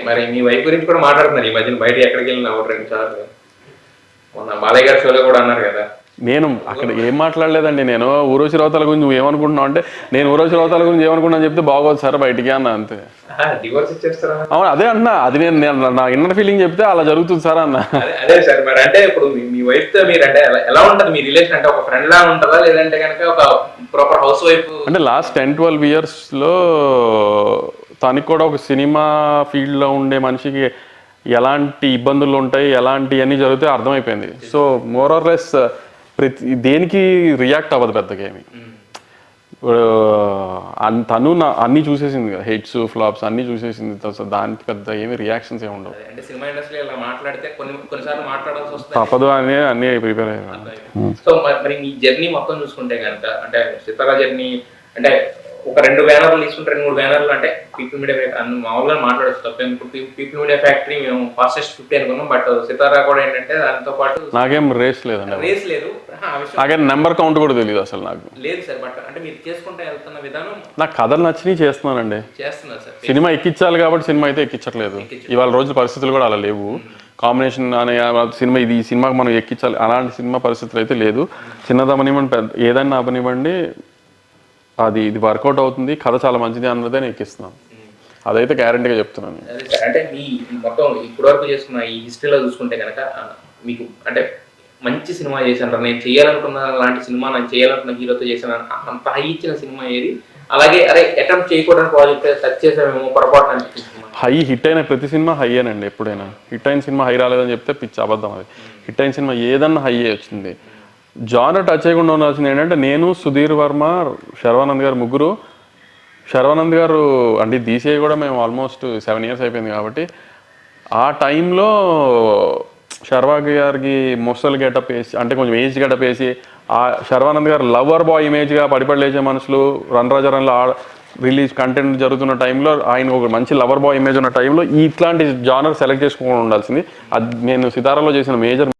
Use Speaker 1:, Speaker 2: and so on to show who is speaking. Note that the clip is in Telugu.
Speaker 1: మరి మీ వైఫ్ గురించి కూడా మాట్లాడుతున్నారు ఈ మధ్యన, బయట ఎక్కడికి వెళ్ళినా ఒకటి 2 సార్లు. మొన్న బాలయ్య గారి షోలో కూడా అన్నారు కదా.
Speaker 2: నేను అక్కడ ఏం మాట్లాడలేదండి. నేను ఊరోజు రవతాల గురించి నువ్వు ఏమనుకుంటున్నావు అంటే, నేను ఊరోజు రవతాల గురించి ఏమనుకున్నాను చెప్తే బాగోదు సార్ బయటికి అన్న, అంతే.
Speaker 1: డివోర్స్ ఇచ్చేస్తారా?
Speaker 2: అవును, అదే అన్నా. అది నేను నా ఇన్నర్ ఫీలింగ్ చెప్తే అలా జరుగుతుంది సార్ అన్న.
Speaker 1: అదే సార్, మరి అంటే ఇప్పుడు మీ వైఫ్ తో మీరు అంటే ఎలా ఉంటది మీ రిలేషన్? అంటే ఒక ఫ్రెండ్ లా ఉంటుందా, లేదంటే కనుక ఒక ప్రాపర్ హౌస్ వైఫ్?
Speaker 2: అంటే లాస్ట్ 10-12 years లో తనకి కూడా ఒక సినిమా ఫీల్డ్ లో ఉండే మనిషికి ఎలాంటి ఇబ్బందులు ఉంటాయి, ఎలాంటివన్నీ జరుగుతాయి అర్థమైపోయింది. సో మోర్ ఆర్ లెస్ దేనికి రియాక్ట్ అవ్వదు పెద్దగా ఏమి. తను అన్ని చూసేసింది కదా, హిట్స్ ఫ్లాప్స్ అన్ని చూసేసింది. దానికి పెద్ద ఏమి రియాక్షన్స్ ఏమి ఉండవు. తప్పదు అని అన్ని ప్రిపేర్ అయ్యారు.
Speaker 1: సో మరి మీ జర్నీ మొత్తం చూసుకుంటే కనుక, అంటే సితారా జర్నీ అంటే ఒక 2 బ్యానర్లు తీసుకుంటే 2-3 బ్యానర్లు అంటే పీపుల్ మీడియా మామూలుగా మాట్లాడచ్చు తప్ప. పీపుల్ మీడియా ఫ్యాక్టరీ మేము ఫాస్టెస్ట్ 50 అనుకున్నాం, బట్ సితారా కూడా ఏంటంటే దాంతో పాటు
Speaker 2: నాకేం రేస్ లేదండి.
Speaker 1: రేస్ లేదు,
Speaker 2: నాకేం నెంబర్ కౌంట్ కూడా తెలియదు అసలు నాకు.
Speaker 1: లేదు సార్, బట్ అంటే మీరు చేసుకుంటే వెళ్తున్న విధానం
Speaker 2: నాకు కథలు నచ్చినవి చేస్తున్నానండి.
Speaker 1: చేస్తున్నారు సార్.
Speaker 2: సినిమా ఎక్కించాలి కాబట్టి సినిమా అయితే ఎక్కించట్లేదు. ఇవాళ రోజు పరిస్థితులు కూడా అలా లేవు. కాంబినేషన్ అనే సినిమా ఇది, ఈ సినిమాకి మనం ఎక్కించాలి అలాంటి సినిమా పరిస్థితులు అయితే లేదు. చిన్నదవనివ్వండి పెద్ద ఏదైనా అవనివ్వండి, అది ఇది వర్కౌట్ అవుతుంది, కథ చాలా మంచిది అన్నదే నేను ఎక్కిస్తున్నాను. అదైతే గ్యారంటీగా చెప్తున్నాను.
Speaker 1: అంటే మీ మొత్తం ఇప్పటివరకు చేసుకున్న ఈ హిస్టరీలో చూసుకుంటే కనుక మీకు అంటే మంచి సినిమా చేశాను, నేను చేయాలనుకున్న లాంటి సినిమా, నేను చేయాలనుకున్న హీరోతో చేశాను అంత హై ఇచ్చిన సినిమా ఏది? అలాగే అరే అటెంప్ట్ చేయకూడని ప్రాజెక్ట్ టచ్ చేసామేమో పొరపాటు అనిపిస్తుంది.
Speaker 2: హై హిట్ అయిన ప్రతి సినిమా హైయేనండి. ఎప్పుడైనా హిట్ అయిన సినిమా హై రాలేదని చెప్తే పిచ్చి అబద్ధం. అది హిట్ అయిన సినిమా ఏదన్నా హైయే వచ్చింది. జానర్ టచ్ చేయకుండా ఉండాల్సింది ఏంటంటే, నేను, సుధీర్ వర్మ, శర్వానంద్ గారు ముగ్గురు. శర్వానంద్ గారు అంటే DCI కూడా మేము ఆల్మోస్ట్ 7 years అయిపోయింది కాబట్టి, ఆ టైంలో శర్వా గారికి ముసలి గెటప్ వేసి, అంటే కొంచెం ఏజ్ గెటప్ వేసి, ఆ శర్వానంద్ గారు లవర్ బాయ్ ఇమేజ్గా పడిపడలేచే మనుషులు, రన్లో రిలీజ్ కంటెంట్ జరుగుతున్న టైంలో ఆయన ఒక మంచి లవర్ బాయ్ ఇమేజ్ ఉన్న టైంలో ఇట్లాంటి జానర్ సెలెక్ట్ చేసుకోకుండా ఉండాల్సింది. అది నేను సితారాలో చేసిన మేజర్